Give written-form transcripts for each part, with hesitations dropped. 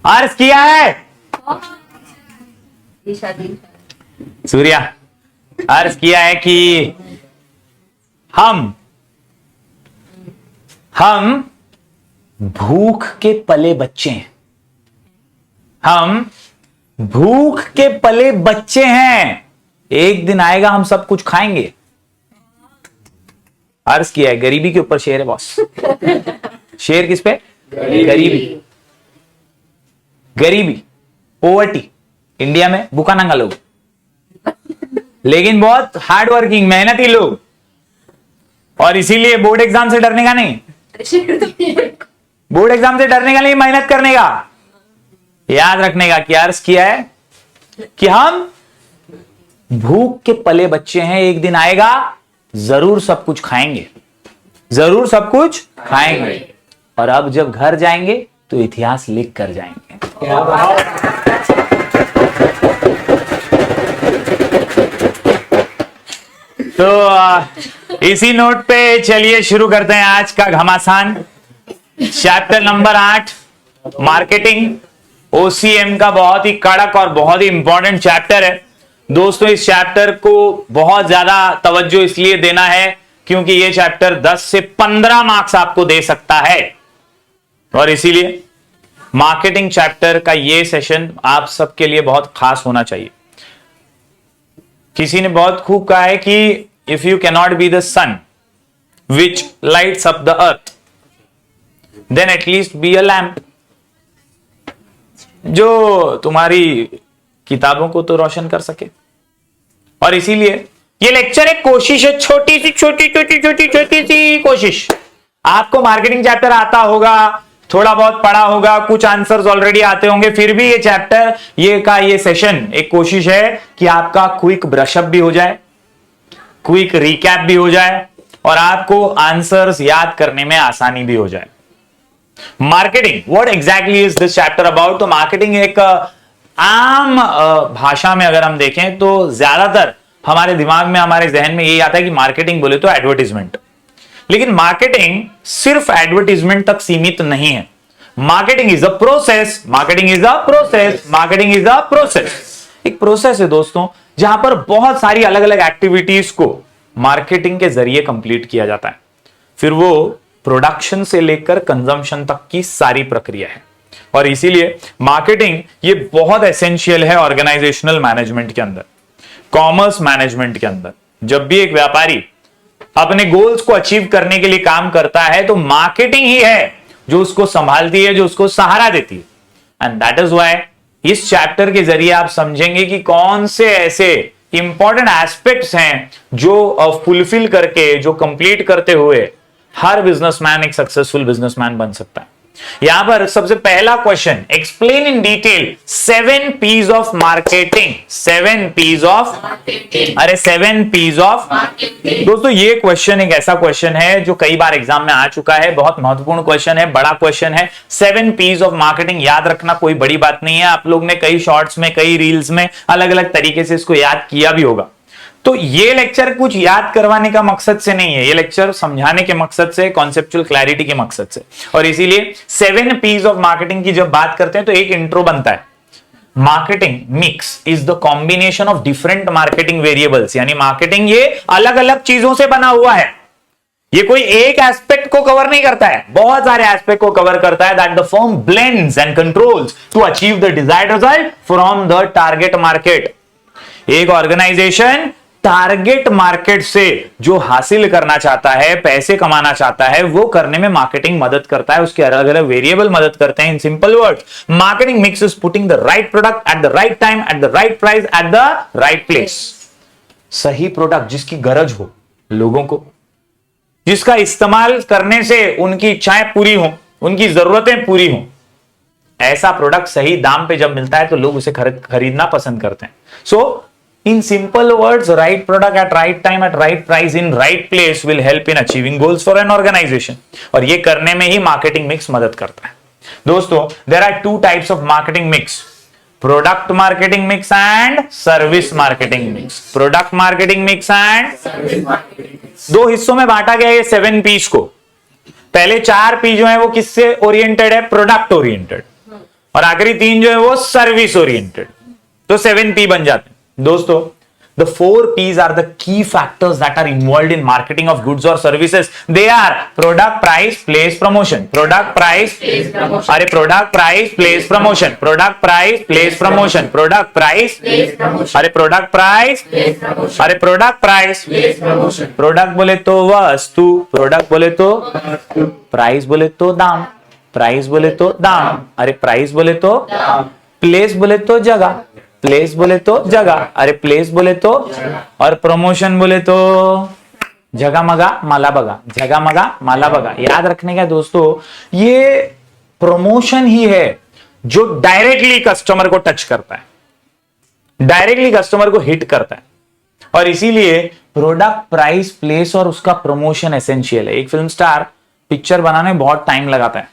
अर्ज किया है सूर्या, अर्ज किया है कि हम भूख के पले बच्चे हैं। हम भूख के पले बच्चे हैं, एक दिन आएगा हम सब कुछ खाएंगे। अर्ज किया है, गरीबी के ऊपर शेर है बॉस। शेर किस पे? गरीबी। गरीबी, पोवर्टी, इंडिया में भूखा नंगा लोग, लेकिन बहुत हार्ड वर्किंग मेहनती लोग, और इसीलिए बोर्ड एग्जाम से डरने का नहीं, बोर्ड एग्जाम से डरने का नहीं, मेहनत करने का, याद रखने का कि अर्ज किया है कि हम भूख के पले बच्चे हैं, एक दिन आएगा जरूर सब कुछ खाएंगे, जरूर सब कुछ खाएंगे, और अब जब घर जाएंगे तो इतिहास लिख कर जाएंगे। तो इसी नोट पे चलिए शुरू करते हैं आज का घमासान। चैप्टर नंबर 8 मार्केटिंग, ओसीएम का बहुत ही कड़क और बहुत ही इंपॉर्टेंट चैप्टर है दोस्तों। इस चैप्टर को बहुत ज्यादा तवज्जो इसलिए देना है क्योंकि यह चैप्टर 10 से 15 मार्क्स आपको दे सकता है, और इसीलिए मार्केटिंग चैप्टर का यह सेशन आप सबके लिए बहुत खास होना चाहिए। किसी ने बहुत खूब कहा है कि if you can not be the sun which lights up the earth then at least be a lamp, जो तुम्हारी किताबों को तो रोशन कर सके। और इसीलिए ये लेक्चर एक कोशिश है, छोटी सी कोशिश। आपको मार्केटिंग चैप्टर आता होगा, थोड़ा बहुत पढ़ा होगा, कुछ आंसर्स ऑलरेडी आते होंगे, फिर भी ये चैप्टर ये सेशन एक कोशिश है कि आपका क्विक ब्रशअप भी हो जाए, क्विक रिकैप भी हो जाए, और आपको आंसर्स याद करने में आसानी भी हो जाए। Marketing, what exactly is this chapter about? तो मार्केटिंग एक आम भाषा में अगर हम देखें तो ज्यादातर हमारे दिमाग में, हमारे जहन में यही आता है कि मार्केटिंग बोले तो एडवर्टीजमेंट, लेकिन मार्केटिंग सिर्फ एडवर्टीजमेंट तक सीमित नहीं है। Marketing is a process, marketing is a process, marketing is a process. एक प्रोसेस है दोस्तों जहां पर बहुत सारी अलग अलग एक्टिविटीज को मार्केटिंग के जरिए कंप्लीट किया जाता है, फिर वो प्रोडक्शन से लेकर कंजम्पशन तक की सारी प्रक्रिया है। और इसीलिए मार्केटिंग ये बहुत एसेंशियल है ऑर्गेनाइजेशनल मैनेजमेंट के अंदर, कॉमर्स मैनेजमेंट के अंदर। जब भी एक व्यापारी अपने गोल्स को अचीव करने के लिए काम करता है तो मार्केटिंग ही है जो उसको संभालती है, जो उसको सहारा देती है। एंड दैट इज व्हाई इस चैप्टर के जरिए आप समझेंगे कि कौन से ऐसे इंपॉर्टेंट एस्पेक्ट्स हैं जो फुलफिल करके, जो कंप्लीट करते हुए हर बिजनेसमैन एक सक्सेसफुल बिजनेसमैन बन सकता है। यहां पर सबसे पहला question, explain in detail 7 P's of marketing. 7 P's of, अरे 7 P's ऑफ दोस्तों, ये क्वेश्चन एक ऐसा क्वेश्चन है जो कई बार एग्जाम में आ चुका है, बहुत महत्वपूर्ण क्वेश्चन है, बड़ा क्वेश्चन है। 7 P's ऑफ मार्केटिंग याद रखना कोई बड़ी बात नहीं है। आप लोग ने कई शॉर्ट्स में, कई रील्स में अलग अलग तरीके से इसको याद किया भी होगा। तो ये लेक्चर कुछ याद करवाने का मकसद से नहीं है, ये लेक्चर समझाने के मकसद से, कॉन्सेप्चुअल क्लैरिटी के मकसद से। और इसीलिए 7 P's ऑफ मार्केटिंग की जब बात करते हैं तो एक इंट्रो बनता है। Marketing mix is the combination of different marketing variables, यानी मार्केटिंग ये अलग अलग चीजों से बना हुआ है, ये कोई एक एस्पेक्ट को कवर नहीं करता है, बहुत सारे एस्पेक्ट को कवर करता है। That the firm blends and controls to achieve the desired result from the target market. एक ऑर्गेनाइजेशन टारगेट मार्केट से जो हासिल करना चाहता है, पैसे कमाना चाहता है, वो करने में मार्केटिंग मदद करता है, उसके अलग अलग वेरिएबल मदद करते हैं। In simple words, marketing mix is putting the right product at the right time eight the right price at the right place. सही प्रोडक्ट जिसकी गरज हो लोगों को, जिसका इस्तेमाल करने से उनकी इच्छाएं पूरी हो, उनकी जरूरतें पूरी हो, ऐसा प्रोडक्ट सही दाम पे जब मिलता है तो लोग उसे खरीदना पसंद करते हैं। सो in simple words, right product at right time at right price in right place will help in achieving goals for an organization, और ये करने में ही मार्केटिंग मिक्स मदद करता है। दोस्तों, there are 2 types of marketing mix, product marketing mix and service marketing mix। product marketing mix and service marketing mix 2 हिस्सों में बांटा गया ये 7 P's को। पहले 4 P जो है वो किससे ओरिएंटेड है? Product oriented. और आखिरी 3 जो है वो सर्विस ओरिएंटेड, तो 7P बन जाते हैं दोस्तों। The 4Ps are the key factors that are involved in marketing of goods or services. They are product, price, place, promotion. Product, price, place, promotion. अरे product, price, place, promotion. Product, price, place, promotion. Product, price, place, promotion. अरे product, price, place, promotion. अरे product, price, place, promotion. Product बोले तो वस्तु, product बोले तो price बोले तो दाम, price बोले तो दाम, अरे price बोले तो place बोले तो जगह, प्लेस बोले तो जगह, अरे प्लेस बोले तो, और प्रमोशन बोले तो जगह मगा माला बगा, जगह मगा माला बगा। याद रखने का दोस्तों, ये प्रमोशन ही है जो डायरेक्टली कस्टमर को टच करता है, डायरेक्टली कस्टमर को हिट करता है, और इसीलिए प्रोडक्ट, प्राइस, प्लेस और उसका प्रमोशन एसेंशियल है। एक फिल्म स्टार पिक्चर बनाने में बहुत टाइम लगाता है,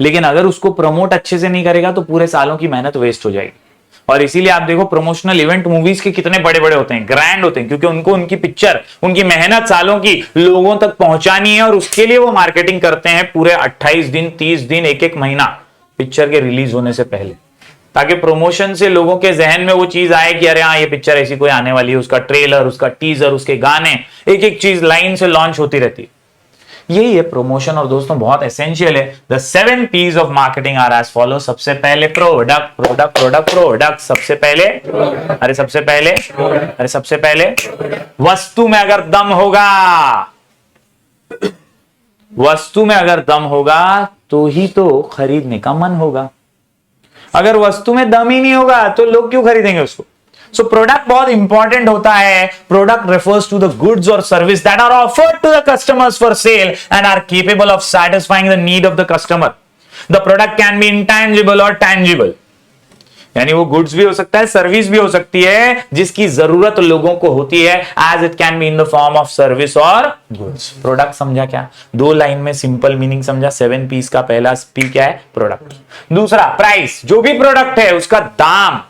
लेकिन अगर उसको प्रमोट अच्छे से नहीं करेगा तो पूरे सालों की मेहनत वेस्ट हो जाएगी। और इसीलिए आप देखो प्रमोशनल इवेंट मूवीज के कितने बड़े बड़े होते हैं, ग्रैंड होते हैं, क्योंकि उनको उनकी पिक्चर, उनकी मेहनत सालों की लोगों तक पहुंचानी है, और उसके लिए वो मार्केटिंग करते हैं पूरे 28 दिन, 30 दिन, एक महीना पिक्चर के रिलीज होने से पहले, ताकि प्रमोशन से लोगों के जहन में वो चीज आए कि अरे हाँ ये पिक्चर ऐसी कोई आने वाली है, उसका ट्रेलर, उसका टीजर, उसके गाने, एक एक चीज लाइन से लॉन्च होती रहती है। यही है प्रमोशन, और दोस्तों बहुत एसेंशियल है। The 7 P's of marketing are as follow. सबसे पहले प्रोडक्ट, प्रोडक्ट, प्रोडक्ट, प्रोडक्ट। सबसे पहले, अरे सबसे पहले, अरे सबसे पहले वस्तु में अगर दम होगा, वस्तु में अगर दम होगा तो ही तो खरीदने का मन होगा। अगर वस्तु में दम ही नहीं होगा तो लोग क्यों खरीदेंगे उसको। सो प्रोडक्ट बहुत इंपॉर्टेंट होता है। Product refers to the goods और service that are offered to the customers for sale and are capable of satisfying the need of the customer. The product can be intangible और tangible, यानी वो goods भी हो सकता है, service भी हो सकती है जिसकी जरूरत लोगों को होती है, as it can be in the form of service और गुड्स। प्रोडक्ट समझा क्या, 2 लाइन में सिंपल मीनिंग समझा। 7 P's का पहला P क्या है, प्रोडक्ट। दूसरा प्राइस, जो भी प्रोडक्ट है उसका दाम,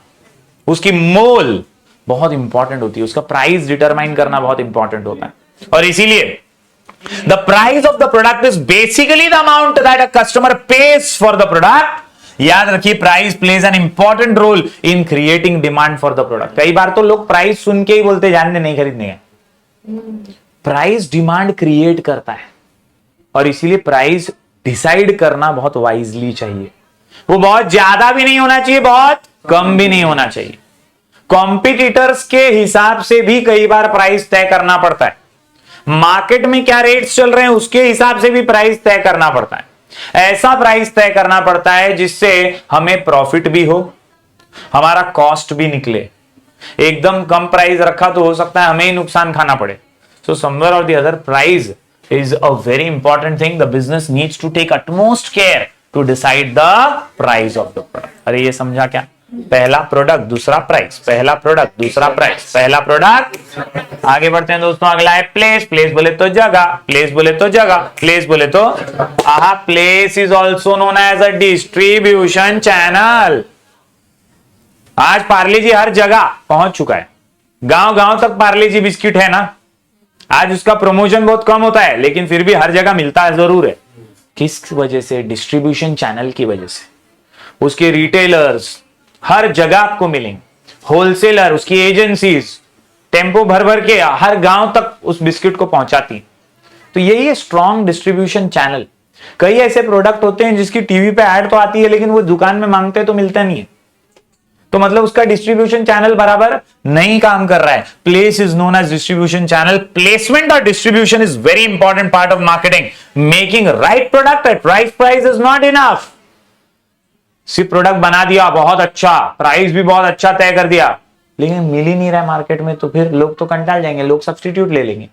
उसकी मोल बहुत इंपॉर्टेंट होती है, उसका प्राइस डिटरमाइन करना बहुत इंपॉर्टेंट होता है। और इसीलिए the price of the product is basically the amount that a customer pays for the product. याद रखिए, price plays an important role in creating demand for the product. कई बार तो लोग प्राइस सुन के ही बोलते जानने नहीं खरीदने हैं। प्राइस डिमांड क्रिएट करता है, और इसीलिए प्राइस डिसाइड करना बहुत वाइजली चाहिए। वो बहुत ज्यादा भी नहीं होना चाहिए, बहुत कम भी नहीं होना चाहिए। कॉम्पिटिटर्स के हिसाब से भी कई बार प्राइस तय करना पड़ता है। मार्केट में क्या रेट्स चल रहे हैं उसके हिसाब से भी प्राइस तय करना पड़ता है। ऐसा प्राइस तय करना पड़ता है जिससे हमें प्रॉफिट भी हो, हमारा कॉस्ट भी निकले। एकदम कम प्राइस रखा तो हो सकता है हमें ही नुकसान खाना पड़े। सो समवेयर और the other price is a very important thing. The business needs to take utmost care to decide the price of the product. अरे ये समझा क्या, पहला प्रोडक्ट दूसरा प्राइस, पहला प्रोडक्ट दूसरा प्राइस, पहला प्रोडक्ट। आगे बढ़ते हैं दोस्तों, अगला है प्लेस। प्लेस बोले तो जगह, प्लेस बोले तो जगह, प्लेस बोले तो place is also known as a distribution channel. आज पार्ले जी हर जगह पहुंच चुका है, गांव गांव तक पार्ले जी बिस्किट है ना। आज उसका प्रमोशन बहुत कम होता है, लेकिन फिर भी हर जगह मिलता है जरूर है। किस वजह से, डिस्ट्रीब्यूशन चैनल की वजह से। उसके रिटेलर्स हर जगह आपको मिलेंगे, होलसेलर, उसकी एजेंसीज टेम्पो भर भर के हर गांव तक उस बिस्किट को पहुंचाती। तो यही है स्ट्रॉन्ग डिस्ट्रीब्यूशन चैनल। कई ऐसे प्रोडक्ट होते हैं जिसकी टीवी पे ऐड तो आती है, लेकिन वो दुकान में मांगते तो मिलता नहीं है, तो मतलब उसका डिस्ट्रीब्यूशन चैनल बराबर नहीं काम कर रहा है। Place is known as distribution channel. Placement और distribution is very important part of marketing. Making right product at right price is not enough. सिर्फ प्रोडक्ट बना दिया बहुत अच्छा, प्राइस भी बहुत अच्छा तय कर दिया, लेकिन मिल ही नहीं रहा है मार्केट में, तो फिर लोग तो कंटाल जाएंगे, लोग सब्स्टिट्यूट ले लेंगे।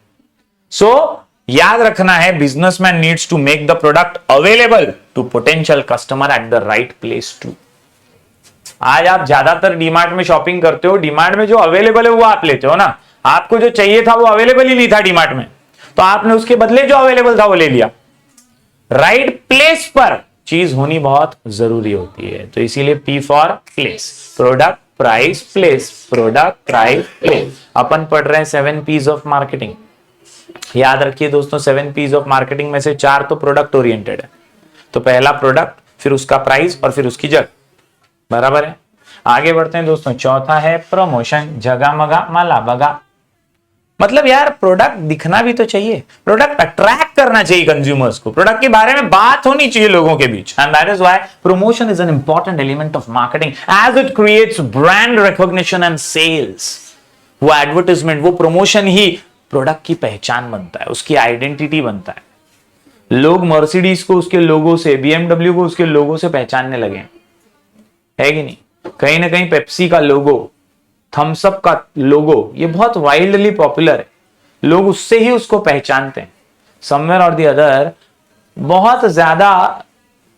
सो याद रखना है, businessman needs to make the product available to potential customer at the right place too. आज आप ज्यादातर डीमार्ट में शॉपिंग करते हो, डीमार्ट में जो अवेलेबल है वो आप लेते हो ना। आपको जो चाहिए था वो अवेलेबल ही नहीं था डीमार्ट में, तो आपने उसके बदले जो अवेलेबल था वो ले लिया। राइट प्लेस पर चीज होनी बहुत जरूरी होती है, तो इसीलिए P for place, product, price, place, product, price, place. अपन पढ़ रहे हैं 7 P's ऑफ मार्केटिंग। याद रखिए दोस्तों, 7 P's ऑफ मार्केटिंग में से 4 तो प्रोडक्ट ओरिएंटेड है। तो पहला प्रोडक्ट, फिर उसका प्राइस और फिर उसकी जगह। बराबर है। आगे बढ़ते हैं दोस्तों, चौथा है प्रमोशन, जगा मगा माला बगा। मतलब यार प्रोडक्ट दिखना भी तो चाहिए, प्रोडक्ट अट्रैक्ट करना चाहिए कंज्यूमर्स को, प्रोडक्ट के बारे में बात होनी चाहिए लोगों के बीच। And that is why promotion is an important element of marketing as it creates brand recognition and sales. वो एडवर्टाइजमेंट, वो प्रमोशन ही प्रोडक्ट की पहचान बनता है, उसकी आइडेंटिटी बनता है। लोग मर्सिडीज को उसके लोगो से, बीएमडब्ल्यू को उसके लोगो से पहचानने लगे, है कि नहीं? कहीं ना कहीं पेप्सी का लोगो, थम्सअप का लोगो, ये बहुत वाइल्डली पॉपुलर है, लोग उससे ही उसको पहचानते हैं। समवेयर और द अदर बहुत ज्यादा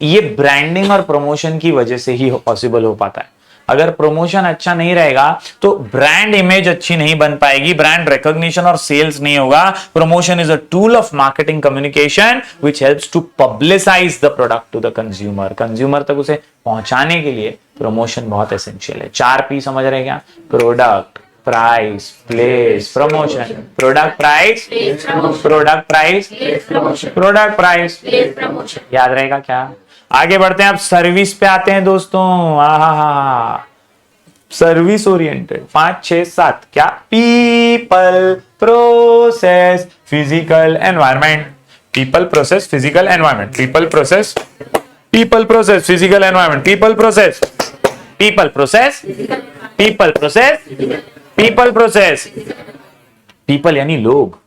ये ब्रांडिंग और प्रमोशन की वजह से ही पॉसिबल हो पाता है। अगर प्रमोशन अच्छा नहीं रहेगा तो ब्रांड इमेज अच्छी नहीं बन पाएगी, ब्रांड रिकॉग्निशन और सेल्स नहीं होगा। Promotion is a tool of marketing communication which helps to publicise the product to the consumer. Consumer तक उसे पहुंचाने के लिए प्रमोशन बहुत एसेंशियल है। 4P समझ रहे हैं क्या? Product, price, place, promotion. Product, price, product, price, product, price, याद रहेगा क्या? आगे बढ़ते हैं, अब सर्विस पे आते हैं दोस्तों। सर्विस ओरिएंटेड 5, 6, 7 क्या? People, process, physical environment. People, process, physical environment. People, process, people, process, physical environment. People, process, people, process, people, process, people, process. People यानी लोग,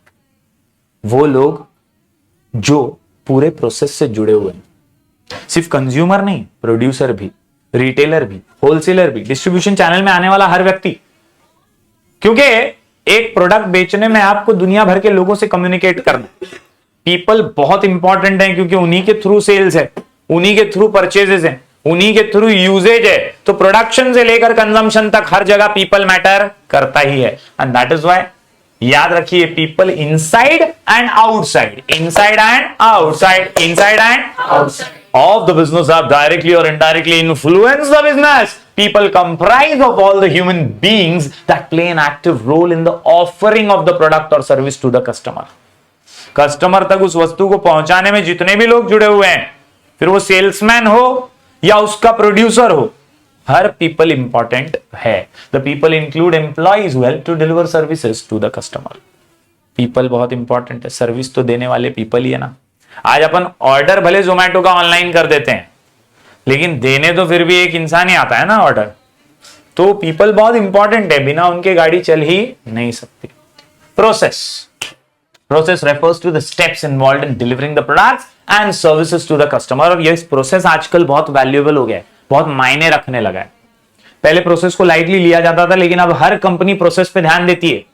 वो लोग जो पूरे प्रोसेस से जुड़े हुए हैं। सिर्फ कंज्यूमर नहीं, प्रोड्यूसर भी, रिटेलर भी, होलसेलर भी, डिस्ट्रीब्यूशन चैनल में आने वाला हर व्यक्ति। क्योंकि एक प्रोडक्ट बेचने में आपको दुनिया भर के लोगों से कम्युनिकेट करना। पीपल बहुत इंपॉर्टेंट है क्योंकि उन्हीं के थ्रू सेल्स है, उन्हीं के थ्रू परचेजेस है, उन्हीं के थ्रू यूजेज है। तो प्रोडक्शन से लेकर कंजम्पशन तक हर जगह पीपल मैटर करता ही है। एंड दैट इज व्हाई याद रखिए, people inside and outside, inside and outside, inside and outside of the business have directly or indirectly influenced the business. People comprise of all the human beings that play an active role in the offering of the product or service to the customer. Customer तक उस वस्तु को पहुंचाने में जितने भी लोग जुड़े हुए हैं, फिर वो सेल्समैन हो या उसका प्रोड्यूसर हो, हर पीपल इंपॉर्टेंट है। The people include employees well to deliver services to the customer. People बहुत इंपॉर्टेंट है, सर्विस तो देने वाले पीपल ही है ना। आज अपन ऑर्डर भले जोमेटो का ऑनलाइन कर देते हैं, लेकिन देने तो फिर भी एक इंसान ही आता है ना ऑर्डर। तो पीपल बहुत इंपॉर्टेंट है, बिना उनके गाड़ी चल ही नहीं सकती। Process, process refers to the steps involved in delivering the products and services to the customer. और ये प्रोसेस आजकल बहुत वैल्यूएबल हो गया है, बहुत मायने रखने लगा है। पहले प्रोसेस को लाइटली लिया जाता था, लेकिन अब हर कंपनी प्रोसेस पे ध्यान देती है।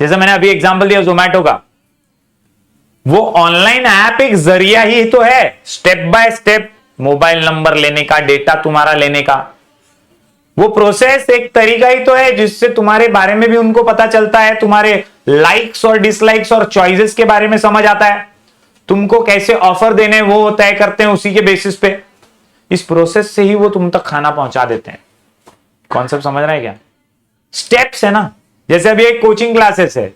जैसे मैंने अभी एग्जांपल दिया जोमेटो का, वो ऑनलाइन ऐप एक जरिया ही तो है, step by step mobile number लेने का, डेटा तुम्हारा लेने का। वो प्रोसेस एक तरीका ही तो है जिससे तुम्हारे बारे में भी उनको पता चलता है, तुम्हारे लाइक्स और डिसलाइक्स और चॉइसेस के बारे में समझ आता है, तुमको कैसे ऑफर देने वो तय करते हैं उसी के बेसिस पे। इस प्रोसेस से ही वो तुम तक खाना पहुंचा देते हैं। कॉन्सेप्ट समझ रहे हैं क्या? स्टेप्स है ना। जैसे अभी एक कोचिंग क्लासेस है,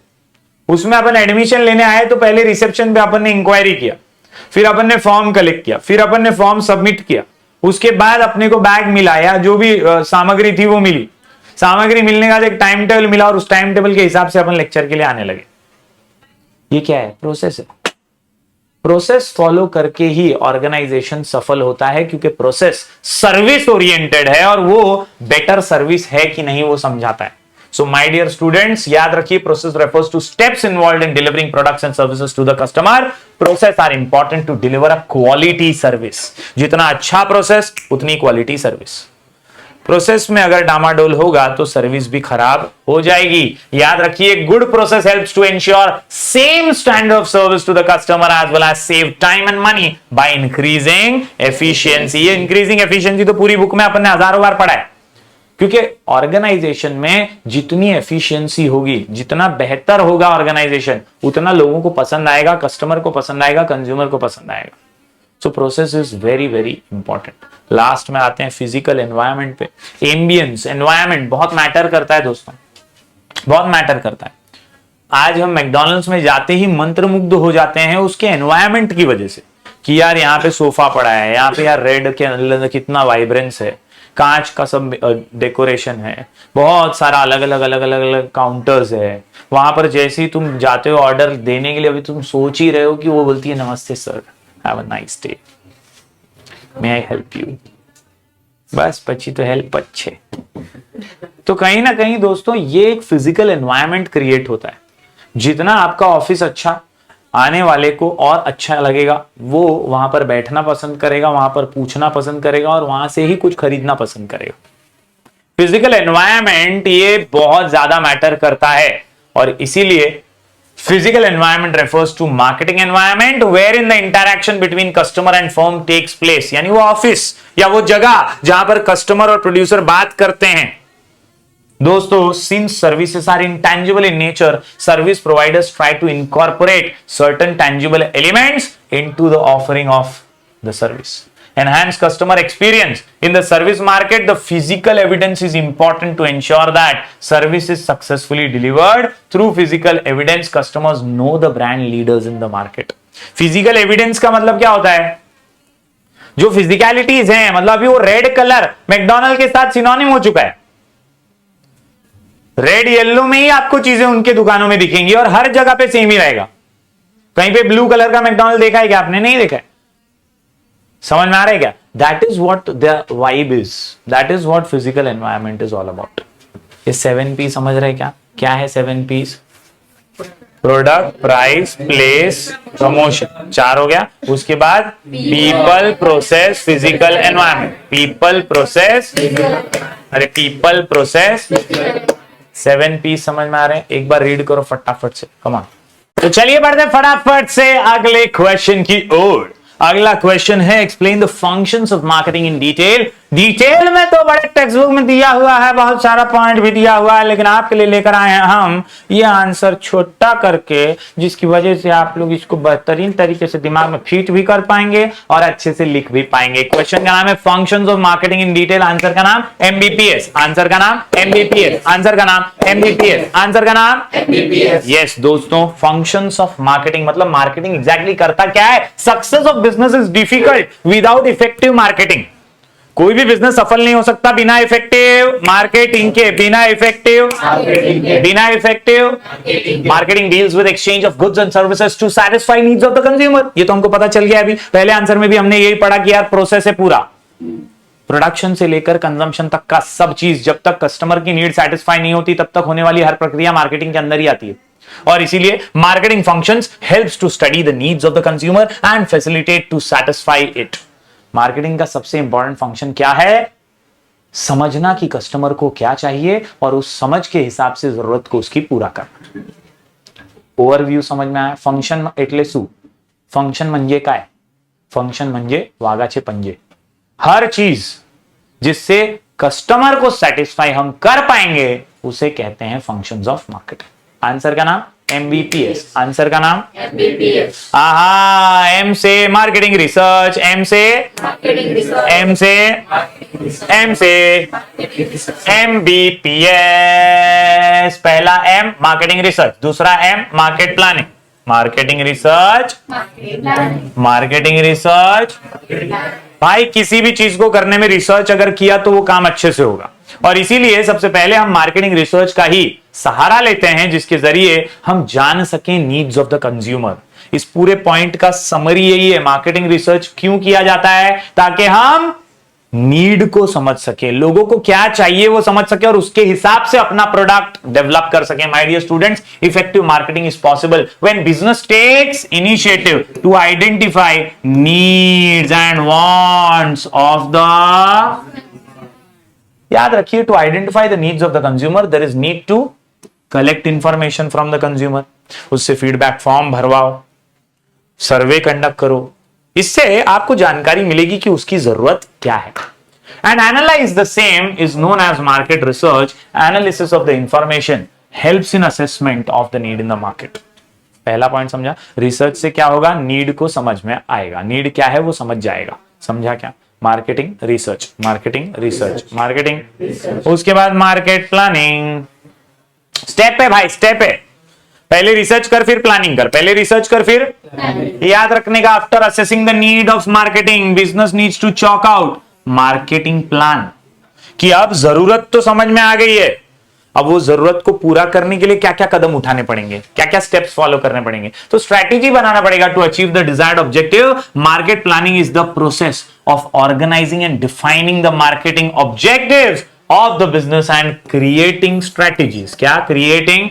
उसमें अपन एडमिशन लेने आए तो पहले रिसेप्शन पे अपन ने इंक्वायरी किया, फिर अपन ने फॉर्म कलेक्ट किया, फिर अपन ने फॉर्म सबमिट किया, उसके बाद अपने को बैग मिला या जो भी सामग्री थी वो मिली। सामग्री मिलने के बाद एक टाइम टेबल मिला और उस टाइम टेबल के हिसाब से अपन लेक्चर के लिए आने लगे। ये क्या है? प्रोसेस है। प्रोसेस फॉलो करके ही ऑर्गेनाइजेशन सफल होता है, क्योंकि प्रोसेस सर्विस ओरिएंटेड है और वो बेटर सर्विस है कि नहीं वो समझाता है। So my dear students, याद रखिए, process refers to steps involved in delivering products and services to the customer. Process are important to deliver a quality service. जितना अच्छा प्रोसेस उतनी क्वालिटी सर्विस। प्रोसेस में अगर डामाडोल होगा तो सर्विस भी खराब हो जाएगी। याद रखिए, good process helps to ensure same standard of service to the customer as well as save time and money by increasing efficiency. ये इंक्रीजिंग एफिशिएंसी तो पूरी बुक में अपन ने हजारों बार पढ़ा है, क्योंकि ऑर्गेनाइजेशन में जितनी एफिशिएंसी होगी, जितना बेहतर होगा ऑर्गेनाइजेशन, उतना लोगों को पसंद आएगा, कस्टमर को पसंद आएगा, कंज्यूमर को पसंद आएगा। So process is very very important. Last में आते हैं फिजिकल एनवायरनमेंट पे। एम्बियंस, एनवायरनमेंट बहुत मैटर करता है दोस्तों, बहुत मैटर करता है। आज हम मैकडॉनल्ड्स में जाते ही मंत्रमुग्ध हो जाते हैं उसके एनवायरनमेंट की वजह से, कि यार यहाँ पे सोफा पड़ा है, यहाँ पे यार रेड के अंदर कितना वाइब्रेंस है, कांच का सब डेकोरेशन है, बहुत सारा अलग अलग अलग अलग अलग काउंटर्स है। वहां पर जैसे ही तुम जाते हो ऑर्डर देने के लिए, अभी तुम सोच ही रहे हो कि वो बोलती है नमस्ते sir, have a nice day, may I help you, बस पची तो हेल्प अच्छे। तो कहीं ना कहीं दोस्तों ये एक फिजिकल एनवायरनमेंट क्रिएट होता है। जितना आपका ऑफिस अच्छा, आने वाले को और अच्छा लगेगा, वो वहां पर बैठना पसंद करेगा, वहां पर पूछना पसंद करेगा और वहां से ही कुछ खरीदना पसंद करेगा। फिजिकल एनवायरनमेंट ये बहुत ज्यादा मैटर करता है और इसीलिए physical environment refers to marketing environment where in the interaction between customer and firm takes place, यानी वो ऑफिस या वो जगह जहां पर कस्टमर और प्रोड्यूसर बात करते हैं। दोस्तों, since services are intangible in nature, service providers try to incorporate certain tangible elements into the offering of the service. Enhance customer experience. In the service market, the physical evidence is important to ensure that service is successfully delivered. Through physical evidence, customers know the brand leaders in the market. Physical evidence का मतलब क्या होता है? जो physicalities हैं, मतलब अभी वो रेड कलर मैकडॉनल्ड के साथ सिनोनिम हो चुका है। रेड येलो में ही आपको चीजें उनके दुकानों में दिखेंगी और हर जगह पे सेम ही रहेगा। कहीं पे ब्लू कलर का मैकडॉनल्ड देखा है क्या आपने? नहीं देखा है। समझ में आ रहा है क्या? That is what the vibe is, that is what physical environment is all about. ये 7P समझ रहे क्या? क्या है 7Ps? Product, price, place, promotion. 4 हो गया। उसके बाद people, process, physical environment. People, process, अरे पीपल, प्रोसेस, 7P समझ में आ रहे हैं? एक बार रीड करो फटाफट से, कमान। तो चलिए बढ़ते फटाफट से अगले क्वेश्चन की ओर। अगला क्वेश्चन है explain the functions of marketing in detail. Detail में तो बड़े टेक्स्ट बुक में दिया हुआ है, बहुत सारा पॉइंट भी दिया हुआ है, लेकिन आपके लिए लेकर आए हैं हम ये आंसर छोटा करके, जिसकी वजह से आप लोग इसको बेहतरीन तरीके से दिमाग में फिट भी कर पाएंगे और अच्छे से लिख भी पाएंगे। क्वेश्चन का नाम है functions of marketing in detail, answer का नाम MBPS, आंसर का नाम MBPS, आंसर का नाम MBPS, आंसर का नाम MBPS। यस दोस्तों, फंक्शंस ऑफ मार्केटिंग मतलब मार्केटिंग एग्जैक्टली करता क्या है। Success of business is difficult without effective marketing. कोई भी बिजनेस सफल नहीं हो सकता बिना इफेक्टिव मार्केटिंग के, बिना effective marketing deals with exchange of goods and services to satisfy needs of the consumer. ये तो हमको पता चल गया। अभी पहले आंसर में भी हमने यही पढ़ा कि यार प्रोसेस है पूरा, प्रोडक्शन से लेकर कंजम्पशन तक का सब चीज, जब तक कस्टमर की नीड सैटिस्फाई नहीं होती तब तक होने वाली हर प्रक्रिया मार्केटिंग के अंदर ही आती है। और इसीलिए marketing functions helps to study the needs of the consumer and facilitate to satisfy it. Marketing का सबसे इंपॉर्टेंट फंक्शन क्या है? समझना कि कस्टमर को क्या चाहिए और उस समझ के हिसाब से जरूरत को उसकी पूरा करना। ओवरव्यू समझ में आया? फंक्शन एटले શું? फंक्शन म्हणजे काय? फंक्शन म्हणजे वाघाचे पंजे। हर चीज जिससे कस्टमर को सेटिस्फाई हम कर पाएंगे उसे कहते हैं फंक्शंस ऑफ मार्केटिंग। आंसर का नाम MBPS, आंसर का नाम MBPS। आहा, M से मार्केटिंग रिसर्च, M से MBPS। पहला M मार्केटिंग रिसर्च, दूसरा M market planning. Marketing research, marketing research. भाई किसी भी चीज को करने में रिसर्च अगर किया तो वो काम अच्छे से होगा, और इसीलिए सबसे पहले हम मार्केटिंग रिसर्च का ही सहारा लेते हैं जिसके जरिए हम जान सकें नीड्स ऑफ द कंज्यूमर। इस पूरे पॉइंट का समरी यही है, मार्केटिंग रिसर्च क्यों किया जाता है? ताकि हम नीड को समझ सके, लोगों को क्या चाहिए वो समझ सके और उसके हिसाब से अपना प्रोडक्ट डेवलप कर सके। My dear students, effective marketing is possible when business takes initiative to identify needs and wants of the, याद रखिए, to identify the needs of the consumer there is need to collect information from the consumer, उससे feedback form भरवाओ, survey conduct करो, इससे आपको जानकारी मिलेगी कि उसकी जरूरत क्या है। And analyse the same is known as market research. Analysis of the information helps in assessment of the need in the market. पहला पॉइंट समझा? रिसर्च से क्या होगा? नीड को समझ में आएगा, नीड क्या है वो समझ जाएगा। समझा क्या? Marketing research, marketing research, marketing. उसके बाद मार्केट प्लानिंग। स्टेप है भाई, स्टेप है। पहले रिसर्च कर फिर प्लानिंग कर, पहले रिसर्च कर फिर याद रखने का। After assessing the need of marketing business needs to chalk out marketing plan, कि अब जरूरत तो समझ में आ गई है, अब वो जरूरत को पूरा करने के लिए क्या क्या कदम उठाने पड़ेंगे, क्या क्या स्टेप्स फॉलो करने पड़ेंगे, तो स्ट्रैटेजी बनाना पड़ेगा to achieve the desired objective. Market planning is the process of organising and defining the marketing objectives of the business and creating strategies। क्या creating?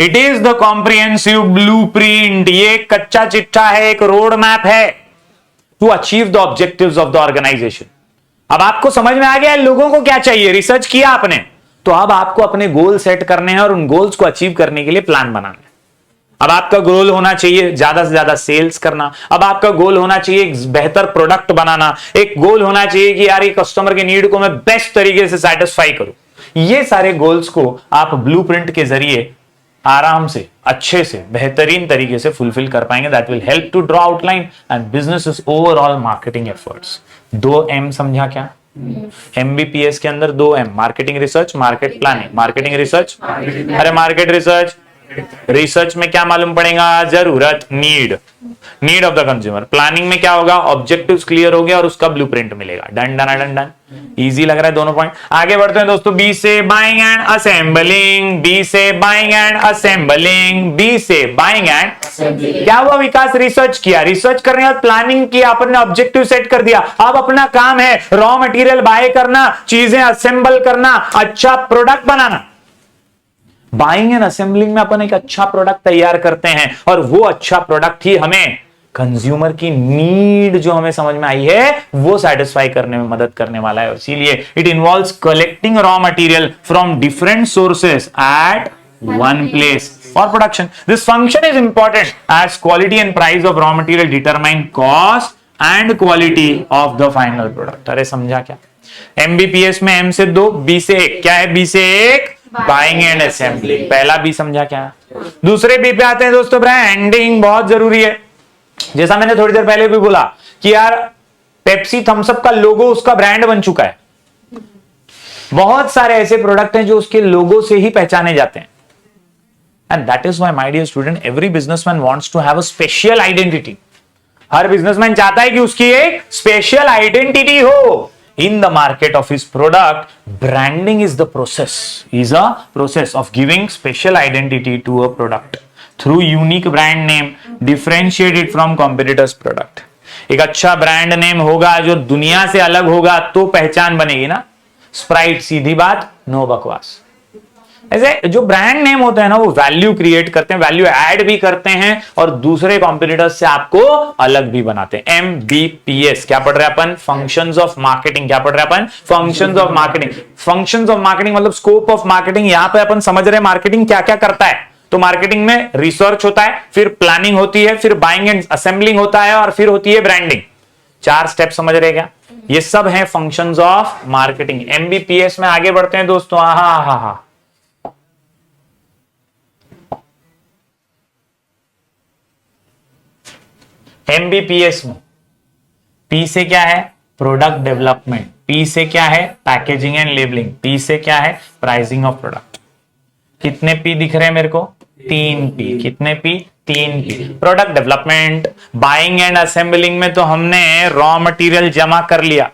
It is the comprehensive blueprint। ये एक कच्चा चिट्ठा है, एक रोड मैप है to achieve the objectives of the organization। अब आपको समझ में आ गया लोगों को क्या चाहिए, रिसर्च किया आपने, तो अब आपको अपने गोल सेट करने हैं और उन गोल्स को अचीव करने के लिए प्लान बनाना है। अब आपका गोल होना चाहिए ज्यादा से ज्यादा सेल्स करना, अब आपका गोल होना चाहिए एक बेहतर प्रोडक्ट बनाना, एक गोल होना चाहिए कि यार ये कस्टमर के नीड को मैं बेस्ट तरीके से सेटिस्फाई करूं। ये सारे गोल्स को आप ब्लूप्रिंट के जरिए आराम से, अच्छे से, बेहतरीन तरीके से फुलफिल कर पाएंगे। That will help to draw outline and business overall marketing efforts. 2M समझा क्या? MBPS के अंदर 2M, marketing research, market planning. Marketing research, अरे मार्केट रिसर्च, रिसर्च में क्या मालूम पड़ेगा, जरूरत, need of the consumer. Planning में क्या होगा, ऑब्जेक्टिव्स क्लियर हो गया और उसका ब्लूप्रिंट मिलेगा। Done done done done, easy लग रहा है दोनों पॉइंट। आगे बढ़ते हैं दोस्तों, बी से बाइंग एंड असेंबलिंग, बी से बाइंग एंड असेंबलिंग, बी से बाइंग एंड क्या हुआ विकास, रिसर्च किया, रिसर्च करने के बाद प्लानिंग किया, अपन ऑब्जेक्टिव सेट कर दिया। अब अपना काम है रॉ मटेरियल बाय करना, चीजें असेंबल करना, अच्छा product banana. Buying and assembling में अपन एक अच्छा प्रोडक्ट तैयार करते हैं और वो अच्छा प्रोडक्ट ही हमें कंज्यूमर की नीड जो हमें समझ में आई है वो सेटिस्फाई करने में मदद करने वाला है। इसीलिए it involves collecting raw material from different sources at one place for production. This function is important as quality and price of raw material determine cost and quality of the final product. अरे समझा क्या? MBPS में M से 2, B से 1, क्या है B से 1? Buying and assembling. पहला बी समझा क्या? दूसरे बी पे आते हैं दोस्तों, ब्रांडिंग बहुत जरूरी है। जैसा मैंने थोड़ी देर पहले भी बोला कि यार पेप्सी थम्सअप का लोगो उसका ब्रांड बन चुका है। बहुत सारे ऐसे प्रोडक्ट हैं जो उसके लोगो से ही पहचाने जाते हैं। And that is why my dear student, every businessman wants to have a special identity. हर बिजनेसमैन चाहता है कि उसकी एक स्पेशल आइडेंटिटी हो। In the market of his product, branding is the process of giving special identity to a product through unique brand name, differentiate it from competitors' product। एक अच्छा brand name होगा जो दुनिया से अलग होगा तो पहचान बनेगी ना। स्प्राइट, सीधी बात, नो बकवास। ऐसे जो ब्रांड नेम होते हैं ना वो वैल्यू क्रिएट करते हैं, वैल्यू ऐड भी करते हैं और दूसरे कॉम्पिटिटर्स से आपको अलग भी बनाते हैं। MBPS क्या पढ़ रहे हैं अपन? Functions of marketing. क्या पढ़ रहे हैं अपन? Functions of marketing. Functions of marketing मतलब स्कोप ऑफ मार्केटिंग। यहां पे अपन समझ रहे हैं मार्केटिंग क्या क्या करता है। तो मार्केटिंग में रिसर्च होता है, फिर प्लानिंग होती है, फिर बाइंग एंड असेंबलिंग होता है और फिर होती है ब्रांडिंग। 4 स्टेप समझ रहे क्या? ये सब है फंक्शंस ऑफ मार्केटिंग। MBPS में आगे बढ़ते हैं दोस्तों। हा MBPS में P से क्या है? Product development. P से क्या है? Packaging and labelling. P से क्या है? Pricing of product. कितने P दिख रहे हैं मेरे को? 3 P। कितने P? 3 P। Product development, buying and assembling में तो हमने रॉ मटेरियल जमा कर लिया,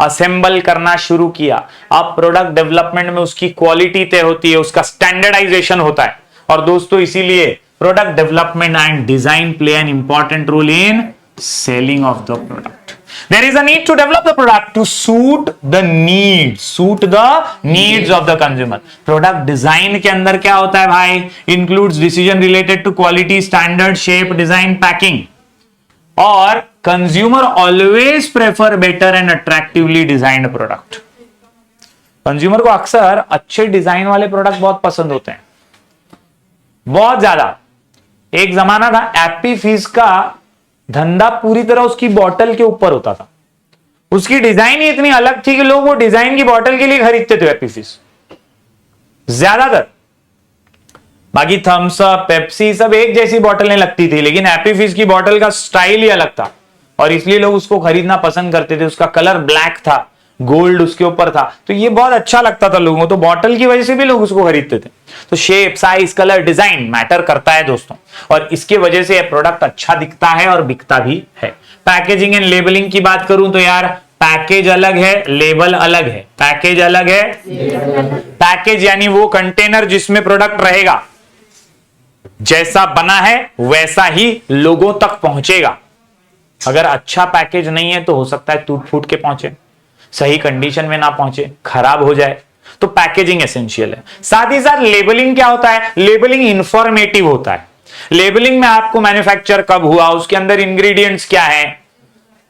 असेंबल करना शुरू किया। अब प्रोडक्ट डेवलपमेंट में उसकी क्वालिटी तय होती है, उसका स्टैंडर्डाइजेशन होता है। और दोस्तों इसीलिए product development and design play an important role in selling of the product. There is a need to develop the product to suit the needs of the consumer। Product design के अंदर क्या होता है भाई? Includes decision related to quality, standard, shape, design, packing. और consumer always prefer better and attractively designed product. Consumer को अक्सर अच्छे डिजाइन वाले प्रोडक्ट बहुत पसंद होते हैं, बहुत ज्यादा। एक जमाना था एप्पी फिज का धंधा पूरी तरह उसकी बोतल के ऊपर होता था। उसकी डिजाइन ही इतनी अलग थी कि लोग वो डिजाइन की बोतल के लिए खरीदते थे एप्पी फिज ज्यादातर। बाकी थम्स अप, पेप्सी सब एक जैसी बोतलें लगती थी, लेकिन एप्पी फिज की बोतल का स्टाइल ही अलग था और इसलिए लोग उसको खरीदना पसंद करते थे। उसका कलर ब्लैक था गोल्ड उसके ऊपर था, तो ये बहुत अच्छा लगता था लोगों को, तो बॉटल की वजह से भी लोग उसको खरीदते थे। तो shape, size, colour, design matter करता है दोस्तों, और इसके वजह से यह प्रोडक्ट अच्छा दिखता है और बिकता भी है। पैकेजिंग एंड लेबलिंग की बात करूं तो यार पैकेज अलग है, लेबल अलग है। पैकेज अलग है, पैकेज यानी वो कंटेनर जिसमें प्रोडक्ट रहेगा, जैसा बना है वैसा ही लोगों तक पहुंचेगा। अगर अच्छा पैकेज नहीं है तो हो सकता है टूट फूट के पहुंचे, सही कंडीशन में ना पहुंचे, खराब हो जाए। तो पैकेजिंग एसेंशियल है। साथ ही साथ लेबलिंग क्या होता है? लेबलिंग इंफॉर्मेटिव होता है। लेबलिंग में आपको मैन्युफैक्चर कब हुआ, उसके अंदर इंग्रेडिएंट्स क्या है,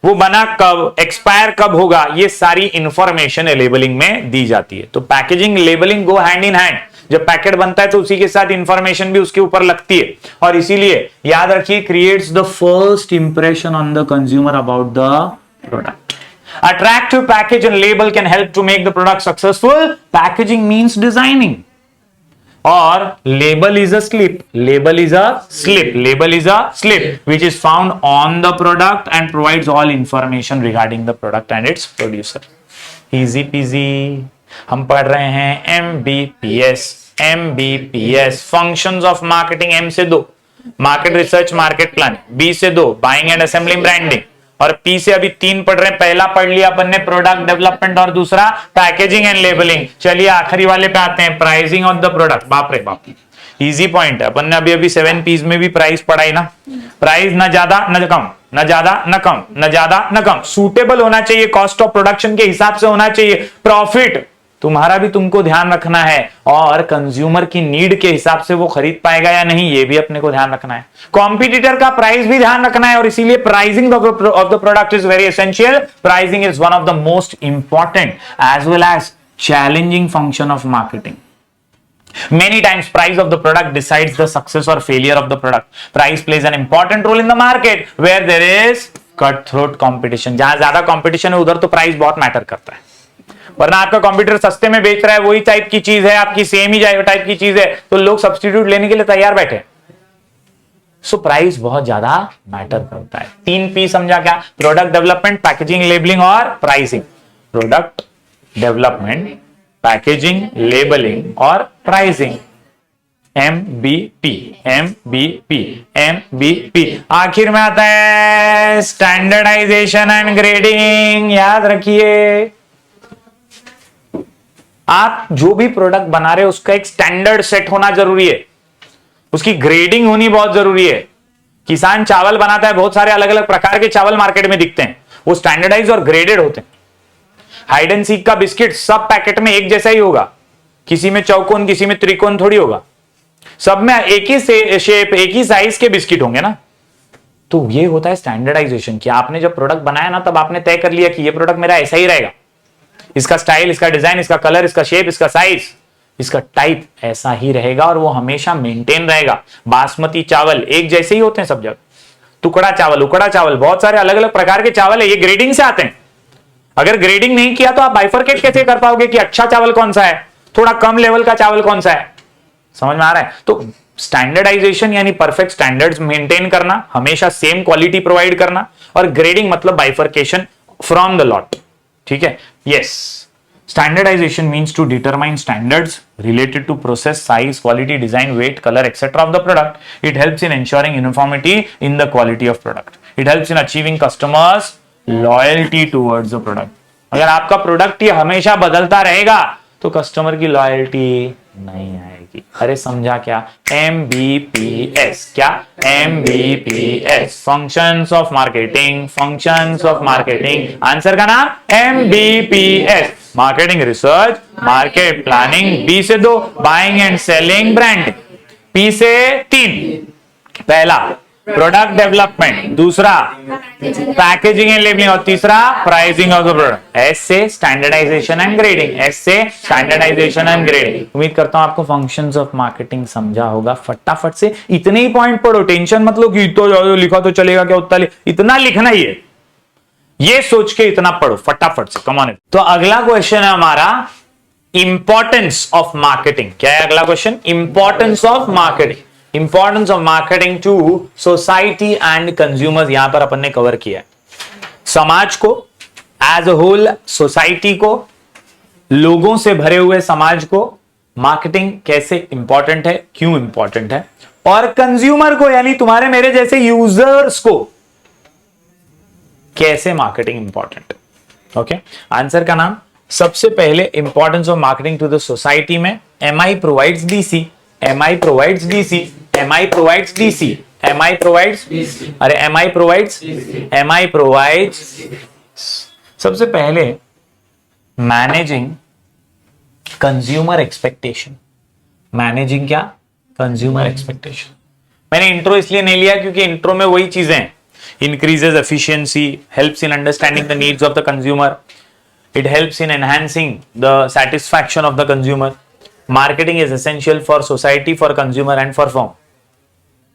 वो बना कब, एक्सपायर कब होगा, ये सारी इंफॉर्मेशन लेबलिंग में दी जाती है। तो packaging labelling go hand in hand. जब पैकेट बनता है तो उसी के साथ इंफॉर्मेशन भी उसके ऊपर लगती है, और इसीलिए याद रखिए creates the first impression on the consumer about the product. Attractive package and label can help to make the product successful. Packaging means designing. Or label is a slip. Label is a slip. Label is a slip which is found on the product and provides all information regarding the product and its producer. Easy peasy. हम पढ़ रहे हैं MBPS. MBPS functions of marketing. M से 2 market research, market plan, B से 2 buying and assembling, branding, और P से अभी 3 पढ़ रहे हैं। पहला पढ़ लिया अपन ने प्रोडक्ट डेवलपमेंट और दूसरा पैकेजिंग एंड लेबलिंग। चलिए आखिरी वाले पे आते हैं, प्राइसिंग ऑफ द प्रोडक्ट। बाप रे बाप, इजी पॉइंट है। अपन ने अभी 7 P's में भी प्राइस पढ़ाई ना। प्राइस न ज्यादा न कम, न ज्यादा न कम, न ज्यादा न कम, सूटेबल होना चाहिए, कॉस्ट ऑफ प्रोडक्शन के हिसाब से होना चाहिए, प्रॉफिट तुम्हारा भी तुमको ध्यान रखना है, और कंज्यूमर की नीड के हिसाब से वो खरीद पाएगा या नहीं ये भी अपने को ध्यान रखना है। कॉम्पिटिटर का प्राइस भी ध्यान रखना है, और इसीलिए pricing of the product is very essential. Pricing is one of the most important as well as challenging function of marketing. Many times price of the product decides the success or failure of the product. Price plays an important role in the market where there is cutthroat competition. जहां ज्यादा competition है उधर तो price बहुत matter करता है, वरना आपका कंप्यूटर सस्ते में बेच रहा है, वही टाइप की चीज है, आपकी सेम ही टाइप की चीज है, तो लोग सब्स्टिट्यूट लेने के लिए तैयार बैठे। सो प्राइस बहुत ज्यादा मैटर करता है। 3 P समझा क्या? प्रोडक्ट डेवलपमेंट, पैकेजिंग, लेबलिंग और pricing. Product development, packaging, labelling और प्राइसिंग। MBP, MBP, MBP। आखिर में आता है स्टैंडर्डाइजेशन एंड ग्रेडिंग। याद रखिए, आप जो भी प्रोडक्ट बना रहे हो उसका एक स्टैंडर्ड सेट होना जरूरी है, उसकी ग्रेडिंग होनी बहुत जरूरी है। किसान चावल बनाता है, बहुत सारे अलग अलग प्रकार के चावल मार्केट में दिखते हैं, वो स्टैंडर्डाइज और ग्रेडेड होते हैं। हाइड एंड सीक का बिस्किट सब पैकेट में एक जैसा ही होगा, किसी में चौकोन किसी में त्रिकोण थोड़ी होगा, सब में एक ही शेप एक ही साइज के बिस्किट होंगे ना। तो ये होता है स्टैंडर्डाइजेशन, कि आपने जब प्रोडक्ट बनाया ना तब आपने तय कर लिया कि ये प्रोडक्ट मेरा ऐसा ही रहेगा, इसका स्टाइल, इसका डिजाइन, इसका कलर, इसका शेप, इसका साइज, इसका टाइप ऐसा ही रहेगा, और वो हमेशा मेंटेन रहेगा। बासमती चावल एक जैसे ही होते हैं सब जगह, टुकड़ा चावल, उकड़ा चावल, बहुत सारे अलग अलग प्रकार के चावल है, ये ग्रेडिंग से आते हैं। अगर ग्रेडिंग नहीं किया तो आप बाइफरकेट कैसे कर पाओगे कि अच्छा चावल कौन सा है, थोड़ा कम लेवल का चावल कौन सा है? समझ में आ रहा है? तो स्टैंडर्डाइजेशन यानी परफेक्ट स्टैंडर्ड्स मेंटेन करना, हमेशा सेम क्वालिटी प्रोवाइड करना, और ग्रेडिंग मतलब बाइफरकेशन फ्रॉम द लॉट। ठीक है? Yes, standardisation means to determine standards related to process, size, quality, design, weight, colour etcetera of the product. It helps in ensuring uniformity in the quality of product. It helps in achieving customers loyalty towards the product. अगर आपका product ये हमेशा बदलता रहेगा तो customer की loyalty नहीं आएगी। अरे समझा क्या? MBPS। क्या? MBPS, functions of marketing, functions of marketing. Answer का नाम MBPS। Marketing research, market planning, B से 2 buying and selling, branding, P से 3 पहला प्रोडक्ट डेवलपमेंट, दूसरा पैकेजिंग एंड लेबलिंग, और तीसरा pricing of the product. S से स्टैंडर्डाइजेशन एंड ग्रेडिंग, एस से स्टैंडर्डाइजेशन एंड ग्रेडिंग। उम्मीद करता हूं आपको फंक्शंस ऑफ मार्केटिंग समझा होगा। फटाफट से इतने ही पॉइंट पढ़ो, टेंशन मत लो कि तो लिखा तो चलेगा क्या, उतना इतना लिखना ही है, ये सोच के इतना पढ़ो फटाफट से। Come on. तो अगला क्वेश्चन है हमारा इंपॉर्टेंस ऑफ मार्केटिंग। क्या है अगला question? Importance of marketing. Importance of marketing to society and consumers. यहां पर अपन ने कवर किया है समाज को, एज अ होल सोसाइटी को, लोगों से भरे हुए समाज को मार्केटिंग कैसे इंपॉर्टेंट है, क्यों इंपॉर्टेंट है, और कंज्यूमर को यानी तुम्हारे मेरे जैसे यूजर्स को कैसे मार्केटिंग इंपॉर्टेंट है। ओके, आंसर का नाम सबसे पहले importance of marketing to the society में MI provides DC, MI provides DC, MI provides DC, MI provides, अरे MI प्रोवाइड्स, MI प्रोवाइड्स सबसे पहले मैनेजिंग कंज्यूमर एक्सपेक्टेशन। मैनेजिंग क्या? Consumer expectation. मैंने इंट्रो इसलिए नहीं लिया क्योंकि इंट्रो में वही चीजें हैं। Increases efficiency, helps in understanding the needs of the consumer, it helps in enhancing the satisfaction of the consumer, marketing is essential for society, for consumer and for firm.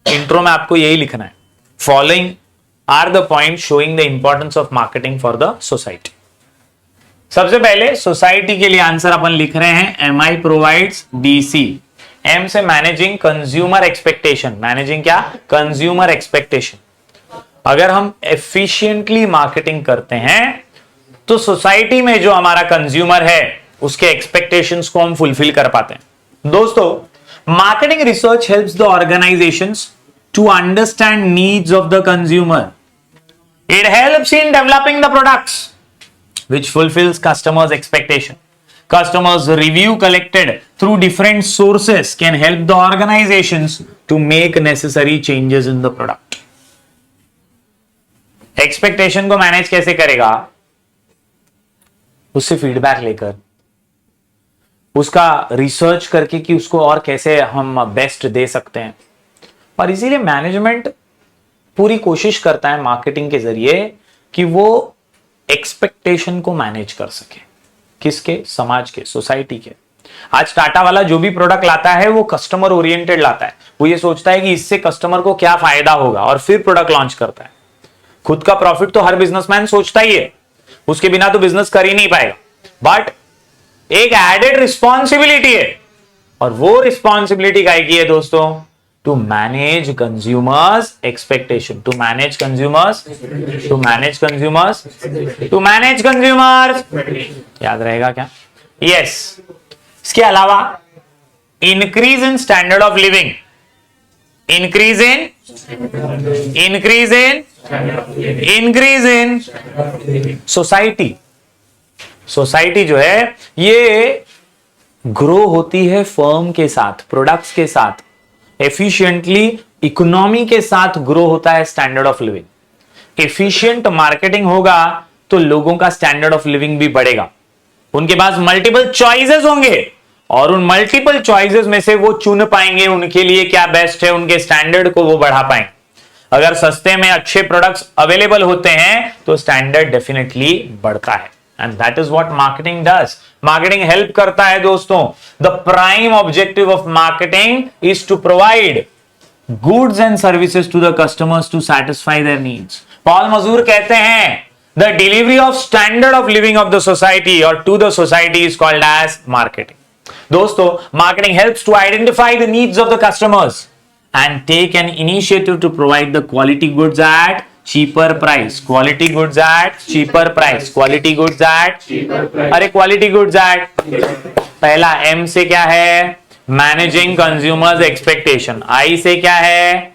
Intro में आपको यही लिखना है। Following are the point showing the importance of marketing for the society. सबसे पहले society के लिए answer अपन लिख रहे हैं MI प्रोवाइड्स DC। M से मैनेजिंग कंज्यूमर एक्सपेक्टेशन। मैनेजिंग क्या? Consumer expectation. अगर हम एफिशिएंटली मार्केटिंग करते हैं तो सोसाइटी में जो हमारा कंज्यूमर है उसके एक्सपेक्टेशंस को हम फुलफिल कर पाते हैं। दोस्तों, marketing research helps the organisations to understand needs of the consumer. It helps in developing the products which fulfills customers' expectation. Customers' review collected through different sources can help the organizations to make necessary changes in the product. Expectation को manage कैसे करेगा? उससे feedback लेकर, उसका research करके कि उसको और कैसे हम बेस्ट दे सकते हैं। और इसीलिए मैनेजमेंट पूरी कोशिश करता है मार्केटिंग के जरिए कि वो एक्सपेक्टेशन को मैनेज कर सके। किसके? समाज के, सोसाइटी के। आज टाटा वाला जो भी प्रोडक्ट लाता है वो कस्टमर ओरिएंटेड लाता है। वो ये सोचता है कि इससे कस्टमर को क्या फायदा होगा और फिर प्रोडक्ट लॉन्च करता है। खुद का प्रॉफिट तो हर बिजनेसमैन सोचता ही है, उसके बिना तो बिजनेस कर ही नहीं पाएगा। बट एक एडेड रिस्पॉन्सिबिलिटी है, और वो रिस्पॉन्सिबिलिटी काय की है दोस्तों? To manage consumers expectation, to manage consumers, to manage consumers, to manage consumers. याद रहेगा क्या? यस। इसके अलावा increase in standard of living, increase in society. Society जो है ये ग्रो होती है फर्म के साथ, प्रोडक्ट्स के साथ, एफिशिएंटली इकोनॉमी के साथ ग्रो होता है standard of living. Efficient marketing होगा तो लोगों का स्टैंडर्ड ऑफ लिविंग भी बढ़ेगा। उनके पास मल्टीपल चॉइसेस होंगे और उन मल्टीपल चॉइसेस में से वो चुन पाएंगे उनके लिए क्या बेस्ट है, उनके स्टैंडर्ड को वो बढ़ा पाएंगे। अगर सस्ते में अच्छे प्रोडक्ट्स अवेलेबल होते हैं तो स्टैंडर्ड डेफिनेटली बढ़ता है। And that is what marketing does. Marketing help करता है दोस्तों। The prime objective of marketing is to provide goods and services to the customers to satisfy their needs. Paul Mazur कहते हैं the delivery of standard of living of the society और to the society is called as marketing. दोस्तों, marketing helps to identify the needs of the customers and take an initiative to provide the quality goods at cheaper price. Quality goods at cheaper price. Quality goods at cheaper price. अरे quality goods at पहला M से क्या है? Managing consumers expectation. I से क्या है?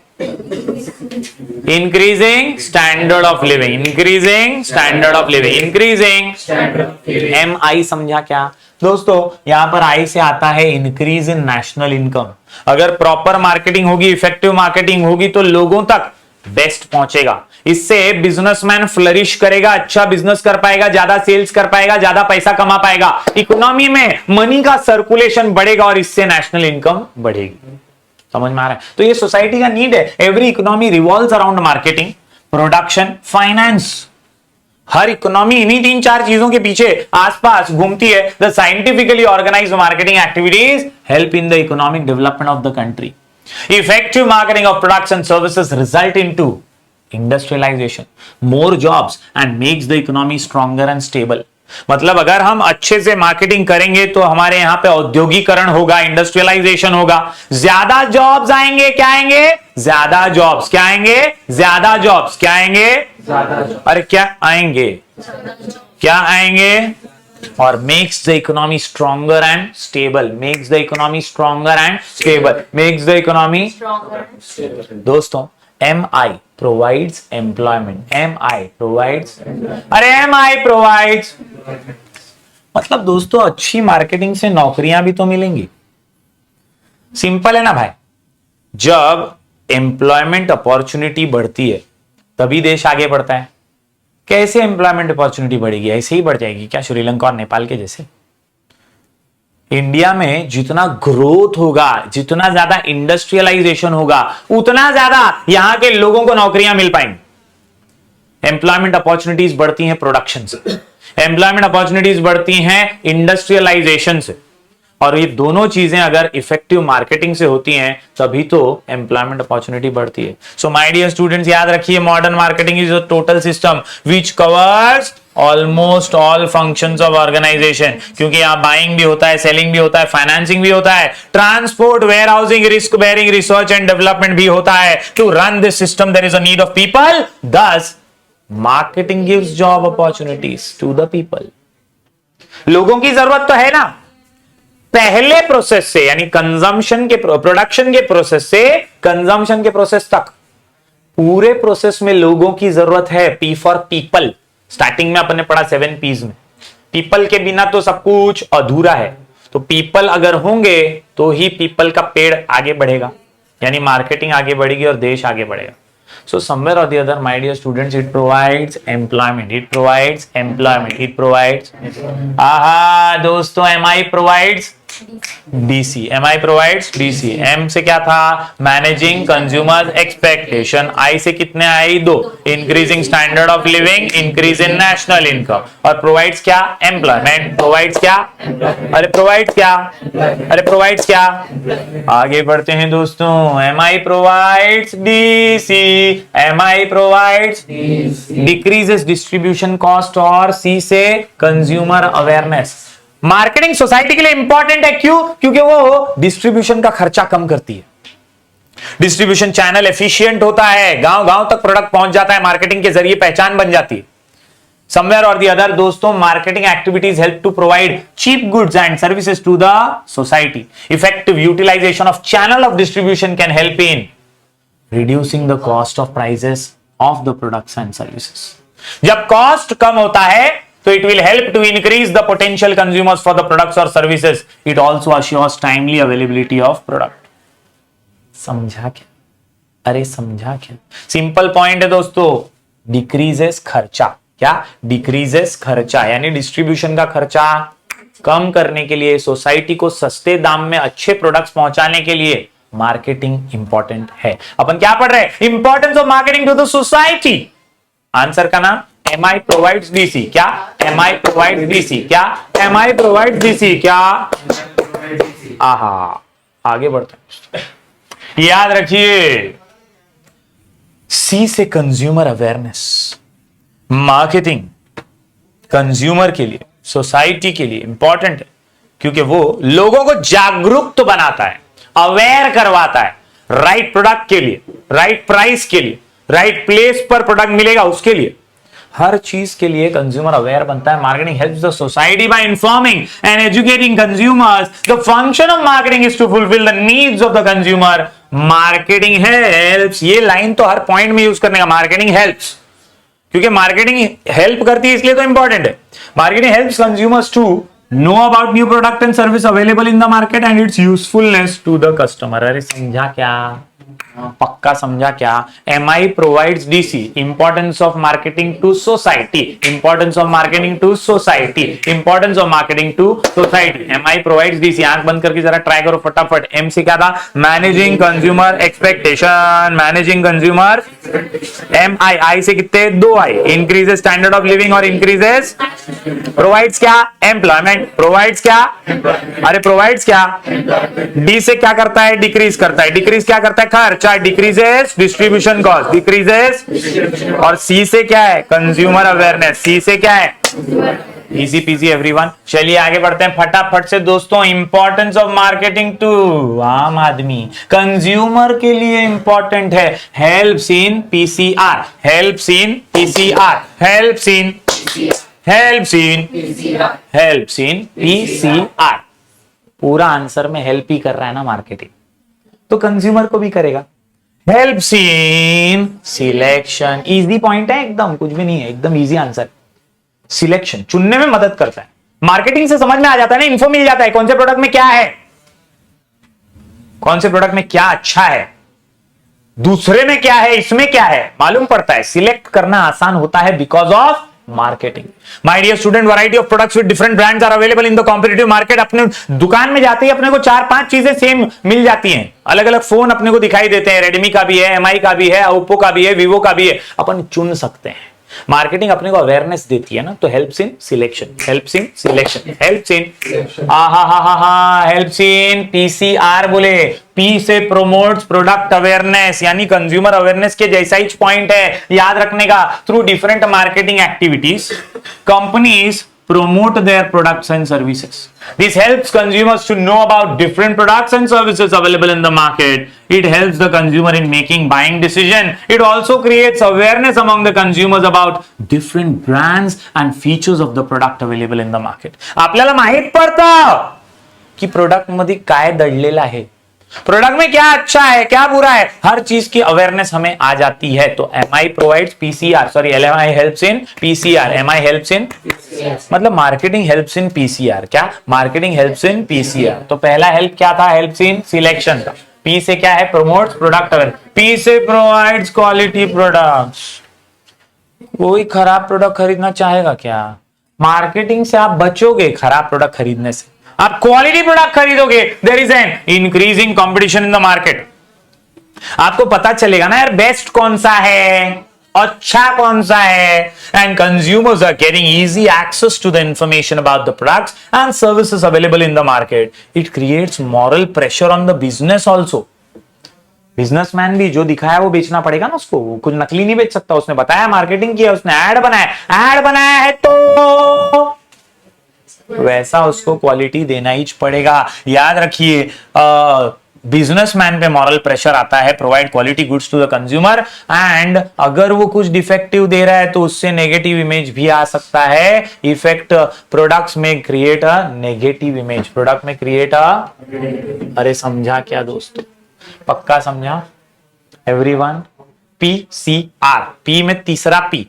Increasing standard of living. Increasing standard of living. Increasing standard of living. MI समझा क्या? दोस्तों, यहां पर आई से आता है इंक्रीज इन नेशनल इनकम। अगर प्रॉपर मार्केटिंग होगी, इफेक्टिव मार्केटिंग होगी तो लोगों तक बेस्ट पहुंचेगा। इससे बिजनेसमैन फ्लरिश करेगा, अच्छा बिजनेस कर पाएगा, ज्यादा सेल्स कर पाएगा, ज्यादा पैसा कमा पाएगा, इकोनॉमी में मनी का सर्कुलेशन बढ़ेगा और इससे नेशनल इनकम बढ़ेगी। समझ में आ रहा है? तो ये सोसाइटी का नीड है। Every economy revolves around marketing, production, finance. हर इकोनॉमी इन्हीं 3-4 चीजों के पीछे आसपास घूमती है। The scientifically organised marketing activities help in the economic development of the country. Effective marketing of products and services result into industrialisation, more jobs and makes the economy stronger and stable. मतलब अगर हम अच्छे से marketing करेंगे तो हमारे यहां पे औद्योगिकरण होगा, इंडस्ट्रियलाइजेशन होगा, ज्यादा जॉब्स आएंगे। क्या आएंगे? ज्यादा जॉब्स। क्या आएंगे? ज्यादा जॉब्स। क्या आएंगे? ज्यादा जॉब्स। अरे क्या आएंगे? क्या आएंगे? और makes the economy stronger and stable, makes the economy stronger and stable, makes the economy. दोस्तों MI provides employment, MI provides, अरे MI provides, मतलब दोस्तों अच्छी मार्केटिंग से नौकरियां भी तो मिलेंगी। सिंपल है ना भाई, जब एम्प्लॉयमेंट अपॉर्चुनिटी बढ़ती है तभी देश आगे बढ़ता है। कैसे एम्प्लॉयमेंट अपॉर्चुनिटी बढ़ेगी? ऐसे ही बढ़ जाएगी क्या श्रीलंका और नेपाल के जैसे? इंडिया में जितना ग्रोथ होगा, जितना ज्यादा इंडस्ट्रियलाइजेशन होगा, उतना ज्यादा यहां के लोगों को नौकरियां मिल पाएंगी। एम्प्लॉयमेंट अपॉर्चुनिटीज बढ़ती हैं प्रोडक्शन से, एम्प्लॉयमेंट अपॉर्चुनिटीज बढ़ती हैं इंडस्ट्रियलाइजेशन से, और ये दोनों चीजें अगर इफेक्टिव मार्केटिंग से होती हैं तभी तो एम्प्लॉयमेंट अपॉर्चुनिटी बढ़ती है। सो माय डियर स्टूडेंट्स, याद रखिए modern marketing is a total system which covers almost all functions of organisation, क्योंकि यहां बाइंग भी होता है, सेलिंग भी होता है, फाइनेंसिंग भी होता है, transport, warehousing, risk bearing, research and development भी होता है। To run this system there is a need of people, thus marketing gives job opportunities to the people. लोगों की जरूरत तो है ना, पहले प्रोसेस से यानी कंजम्पशन के, प्रोडक्शन के प्रोसेस से कंजम्पशन के प्रोसेस तक, पूरे प्रोसेस में लोगों की जरूरत है। पी फॉर पीपल, स्टार्टिंग में अपन ने पढ़ा 7 P's में, पीपल के बिना तो सब कुछ अधूरा है। तो पीपल अगर होंगे तो ही पीपल का पेड़ आगे बढ़ेगा, यानी मार्केटिंग आगे बढ़ेगी और देश आगे बढ़ेगा। So somewhere or the other, my dear students, it provides employment. It provides employment. It provides. आहा दोस्तों, MI provides DC. MI provides DC. M से क्या था? Managing consumers expectation. I से कितने आए? 2. Increasing standard of living, increase in national income. और provides क्या? Employment. Provides क्या? अरे provides क्या? अरे provides क्या? आगे बढ़ते हैं दोस्तों। MI provides DC. MI provides decreases distribution cost, और C से consumer awareness। मार्केटिंग सोसाइटी के लिए इंपॉर्टेंट है, क्यों? क्योंकि वो डिस्ट्रीब्यूशन का खर्चा कम करती है, डिस्ट्रीब्यूशन चैनल एफिशिएंट होता है, गांव गांव तक प्रोडक्ट पहुंच जाता है, मार्केटिंग के जरिए पहचान बन जाती है। समवेयर और द अदर दोस्तों, marketing activities help to provide cheap goods and services to the society. Effective utilisation of channel of distribution can help in reducing the cost of prices of the products and services. जब cost कम होता है तो it will help to increase the potential consumers for the products or services. It also assures timely availability of product. समझा क्या? अरे समझा क्या? सिंपल पॉइंट है दोस्तों, डिक्रीजेस खर्चा। क्या? डिक्रीजेस खर्चा, यानी डिस्ट्रीब्यूशन का खर्चा कम करने के लिए, सोसाइटी को सस्ते दाम में अच्छे प्रोडक्ट्स पहुंचाने के लिए मार्केटिंग इंपॉर्टेंट है। अपन क्या पढ़ रहे हैं? Importance of marketing to the society. Answer का नाम MI provides DC। क्या? MI provides DC। क्या? MI provides DC। क्या? आहा, आगे बढ़ते हैं। याद रखिए, C से कंज्यूमर अवेयरनेस। मार्केटिंग कंज्यूमर के लिए, सोसाइटी के लिए इंपॉर्टेंट है, क्योंकि वो लोगों को जागरूक तो बनाता है, अवेयर करवाता है, राइट प्रोडक्ट के लिए, राइट प्राइस के लिए, राइट प्लेस पर प्रोडक्ट मिलेगा उसके लिए, हर चीज के लिए कंज्यूमर अवेयर बनता है। Marketing helps the society by informing and educating consumers. The function of marketing is to fulfil the needs of the consumer. Marketing helps, ये लाइन तो हर पॉइंट में यूज करने का, मार्केटिंग हेल्प्स, क्योंकि मार्केटिंग हेल्प करती है इसलिए तो इंपॉर्टेंट है। Marketing helps consumers to know about new product and service available in the market and its usefulness to the customer. अरे समझा क्या? पक्का समझा क्या? MI provides DC, importance of marketing to society, importance of marketing to society, importance of marketing to society। MI provides DC। आंख बंद करके जरा ट्राई करो फटाफट। M से क्या था? Managing consumer expectation, managing consumer. I से कितने? 2 I, increases standard of living और इंक्रीजेस, प्रोवाइड्स क्या? एम्प्लॉयमेंट। प्रोवाइड्स क्या? अरे प्रोवाइड्स क्या? D से क्या करता है? डिक्रीज करता है। डिक्रीज क्या करता है? खर्चा, डिक्रीजेस डिस्ट्रीब्यूशन कॉस्ट, डिक्रीजेस। और C से क्या है? Consumer awareness. C से क्या है? Easy PG everyone. चलिए आगे बढ़ते हैं फटाफट से दोस्तों। इंपॉर्टेंस ऑफ मार्केटिंग टू आम आदमी, कंज्यूमर के लिए इंपॉर्टेंट है। Helps in PCR, helps in PCR, helps in helps in PCR. पूरा आंसर में हेल्प ही कर रहा है ना मार्केटिंग, तो कंज्यूमर को भी करेगा। Helps in selection, easy point है एकदम, कुछ भी नहीं है, एकदम इजी आंसर। सिलेक्शन चुनने में मदद करता है। मार्केटिंग से समझ में आ जाता है ना, इन्फो मिल जाता है कौन से प्रोडक्ट में क्या है, कौन से प्रोडक्ट में क्या अच्छा है, दूसरे में क्या है, इसमें क्या है, मालूम पड़ता है। सिलेक्ट करना आसान होता है because of marketing. My dear student, variety of products with different brands are available in the competitive market. अपने दुकान में जाते ही अपने को 4-5 चीजें सेम मिल जाती हैं। अलग अलग फोन अपने को दिखाई देते हैं, रेडमी का भी है, एमआई का भी है, ओप्पो का भी है, वीवो का भी है, अपन चुन सकते हैं। मार्केटिंग अपने को अवेयरनेस देती है ना, तो helps in selection, helps in selection, helps in helps in PCR. बोले पी से प्रोमोट्स प्रोडक्ट अवेयरनेस, यानी कंज्यूमर अवेयरनेस के जैसा ही पॉइंट है याद रखने का। Through different marketing activities companies promote their products and services. This helps consumers to know about different products and services available in the market. It helps the consumer in making buying decision. It also creates awareness among the consumers about different brands and features of the product available in the market. आपल्याला माहित पडतं की product मध्ये काय दडलेलं आहे, product में क्या अच्छा है क्या बुरा है, हर चीज की अवेयरनेस हमें आ जाती है। तो MI provides PCR, sorry MI helps in PCR, MI helps in मतलब मार्केटिंग हेल्प्स इन पीसीआर। क्या मार्केटिंग हेल्प्स इन पीसीआर? तो पहला हेल्प क्या था, हेल्प्स इन सिलेक्शन का। पी से क्या है, प्रमोट्स प्रोडक्ट अवेयरनेस। पी से प्रोवाइड्स क्वालिटी प्रोडक्ट्स। कोई खराब प्रोडक्ट खरीदना चाहेगा क्या? मार्केटिंग से आप बचोगे खराब प्रोडक्ट खरीदने से, आप क्वालिटी प्रोडक्ट खरीदोगे। There is an increasing competition in the market. आपको पता चलेगा ना यार बेस्ट कौन सा है, अच्छा कौन सा है, and consumers are getting easy access to the information about the products and services available in the market. It creates moral pressure on the business also. Businessman भी जो दिखाया वो बेचना पड़ेगा ना उसको, वो कुछ नकली नहीं बेच सकता। उसने बताया मार्केटिंग किया, उसने ऐड बनाया है तो वैसा उसको क्वालिटी देना ही पड़ेगा। याद रखिए बिजनेसमैन पे मॉरल प्रेशर आता है, provide quality goods to the consumer, and अगर वो कुछ डिफेक्टिव दे रहा है तो उससे नेगेटिव इमेज भी आ सकता है। इफेक्ट प्रोडक्ट्स में create a negative image, product में क्रिएट अरे समझा क्या दोस्तों, पक्का समझा एवरीवन? पीसीआर, पी में तीसरा P,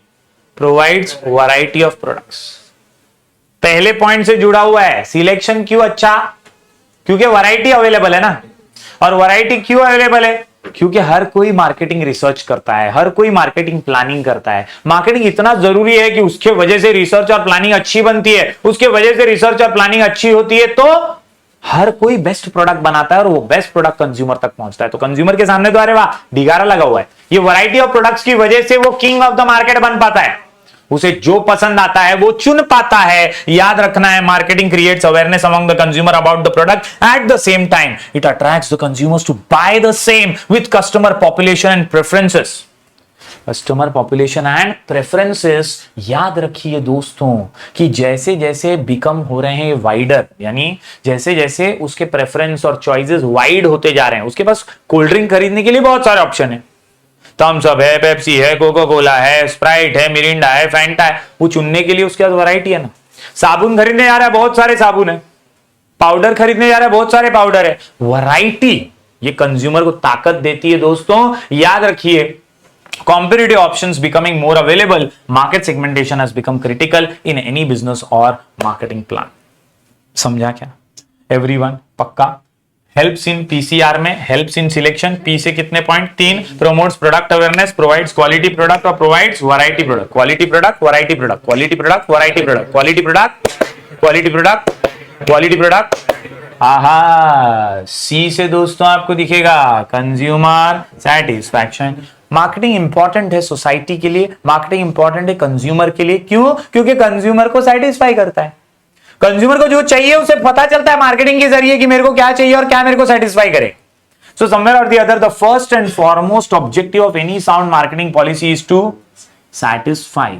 provides variety of products. पहले पॉइंट से जुड़ा हुआ है। सिलेक्शन क्यों अच्छा? क्योंकि वैरायटी अवेलेबल है ना। और वैरायटी क्यों अवेलेबल है? क्योंकि हर कोई मार्केटिंग रिसर्च करता है, हर कोई मार्केटिंग प्लानिंग करता है। मार्केटिंग इतना जरूरी है कि उसके वजह से रिसर्च और प्लानिंग अच्छी बनती है, उसके वजह से रिसर्च और प्लानिंग अच्छी होती है तो हर कोई बेस्ट प्रोडक्ट बनाता है और वो बेस्ट प्रोडक्ट कंज्यूमर तक पहुंचता है। तो कंज्यूमर के सामने तो अरे वाह डिगारा लगा हुआ है। ये वैरायटी ऑफ प्रोडक्ट्स की वजह से वो किंग ऑफ द मार्केट बन पाता है, उसे जो पसंद आता है वो चुन पाता है। याद रखना है marketing creates awareness among the consumer about the product, at the same time it attracts the consumers to buy the same with customer population and preferences. Customer population and preferences, याद रखिए दोस्तों कि जैसे जैसे बिकम हो रहे हैं wider, यानी जैसे जैसे उसके प्रेफरेंस और चॉइसेस वाइड होते जा रहे हैं, उसके पास कोल्ड ड्रिंक खरीदने के लिए बहुत सारे ऑप्शन है। थम्स अप है, पेप्सी है, कोको कोला है, स्प्राइट है, मिरिंडा है, फैंटा है, वो चुनने के लिए उसके पास वैरायटी है ना। साबुन खरीदने जा रहा है, बहुत सारे साबुन है। पाउडर खरीदने जा रहा है, बहुत सारे पाउडर है। वैरायटी ये कंज्यूमर को ताकत देती है दोस्तों। याद रखिए competitive options becoming more available, market segmentation has become critical in any business or marketing plan. समझा क्या एवरीवन? पक्का? हेल्प्स इन पीसीआर में हेल्प्स इन सिलेक्शन, पी से कितने point? 3। Promotes product awareness, provides quality product और provides variety product. Quality product, variety product, quality product, variety product, quality product, quality product, quality product. आहा, C से दोस्तों आपको दिखेगा consumer satisfaction. Marketing important है society के लिए, मार्केटिंग इंपॉर्टेंट है कंज्यूमर के लिए। क्यों? क्योंकि कंज्यूमर को सेटिस्फाई करता है। कंज्यूमर को जो चाहिए उसे पता चलता है मार्केटिंग के जरिए कि मेरे को क्या चाहिए और क्या मेरे को सेटिस्फाई करे। सो समवेयर और the other the first and foremost objective of any sound marketing policy is to satisfy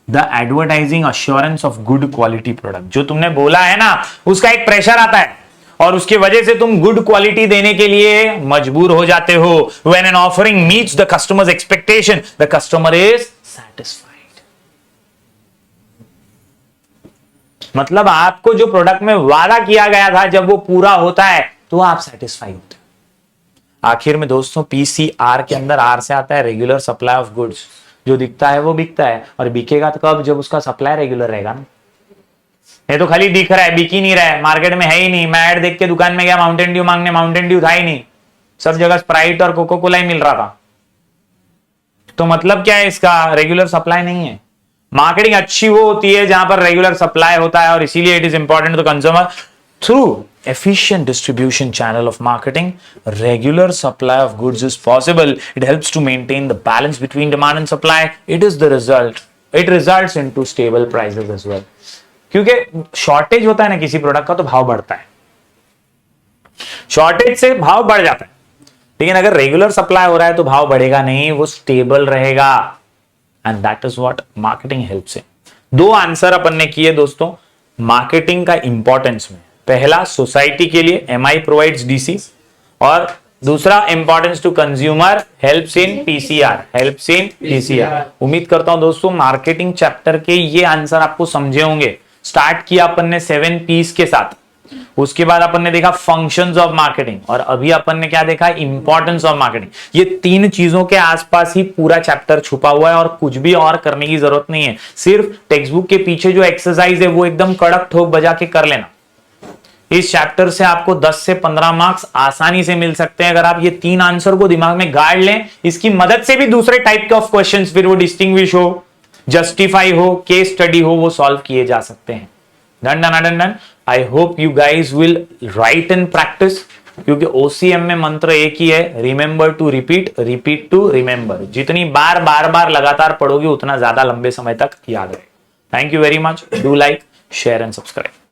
the advertising assurance of good quality product. जो तुमने बोला है ना उसका एक प्रेशर आता है और उसकी वजह से तुम गुड क्वालिटी देने के लिए मजबूर हो जाते हो। When an offering meets the customers expectation, the customer is satisfied. मतलब आपको जो प्रोडक्ट में वादा किया गया था जब वो पूरा होता है तो आप सेटिस्फाई होते हैं। आखिर में दोस्तों पीसीआर के अंदर आर से आता है रेगुलर सप्लाई ऑफ गुड्स, जो दिखता है वो बिकता है, और बिकेगा तो कब, जब उसका सप्लाई रेगुलर रहेगा ना। ये तो खाली दिख रहा है, बिक ही नहीं रहा है, मार्केट में है ही नहीं। मैं ऐड देख के दुकान में गया माउंटेन ड्यू मांगने, माउंटेन ड्यू था ही नहीं, सब जगह स्प्राइट और कोको कोला ही मिल रहा था। तो मतलब क्या है इसका, रेगुलर सप्लाई नहीं है। मार्केटिंग अच्छी वो होती है जहां पर रेगुलर सप्लाई होता है, और इसीलिए it is important to consumer through efficient distribution channel of marketing, regular supply of goods is possible. It helps to maintain the balance between demand and supply. It results into stable prices as well. क्योंकि shortage होता है ना किसी product का तो भाव बढ़ता है, शॉर्टेज से भाव बढ़ जाता है। लेकिन अगर रेगुलर सप्लाई हो रहा है तो भाव बढ़ेगा नहीं, वो स्टेबल रहेगा। And that is what marketing helps in. दो आंसर अपन ने किए दोस्तों मार्केटिंग का इंपॉर्टेंस में। पहला सोसाइटी के लिए एमआई प्रोवाइड्स डीसी, और दूसरा importance to consumer helps in PCR. उम्मीद करता हूं दोस्तों मार्केटिंग चैप्टर के ये आंसर आपको समझे होंगे। स्टार्ट किया अपन ने 7 P's के साथ, उसके बाद अपन ने देखा फंक्शंस ऑफ मार्केटिंग, और अभी अपन ने क्या देखा, इंपॉर्टेंस ऑफ मार्केटिंग। ये तीन चीजों के आसपास ही पूरा चैप्टर छुपा हुआ है, और कुछ भी और करने की जरूरत नहीं है। सिर्फ टेक्स्ट बुक के पीछे जो एक्सरसाइज है वो एकदम कड़क ठोक बजा के कर लेना। इस चैप्टर से आपको 10 से 15 मार्क्स आसानी से मिल सकते हैं अगर आप ये तीन आंसर को दिमाग में गाड़ लें। इसकी मदद से भी दूसरे टाइप के ऑफ क्वेश्चंस, फिर वो डिस्टिंग्विश हो, जस्टिफाई हो, केस स्टडी हो, वो सॉल्व किए जा सकते हैं। Done. I hope you guys will write in practice, क्योंकि ओसीएम में मंत्र एक ही है, remember to repeat, repeat to remember. जितनी बार लगातार पढ़ोगे उतना ज्यादा लंबे समय तक याद रहेगा। Thank you very much. Do like, share and subscribe.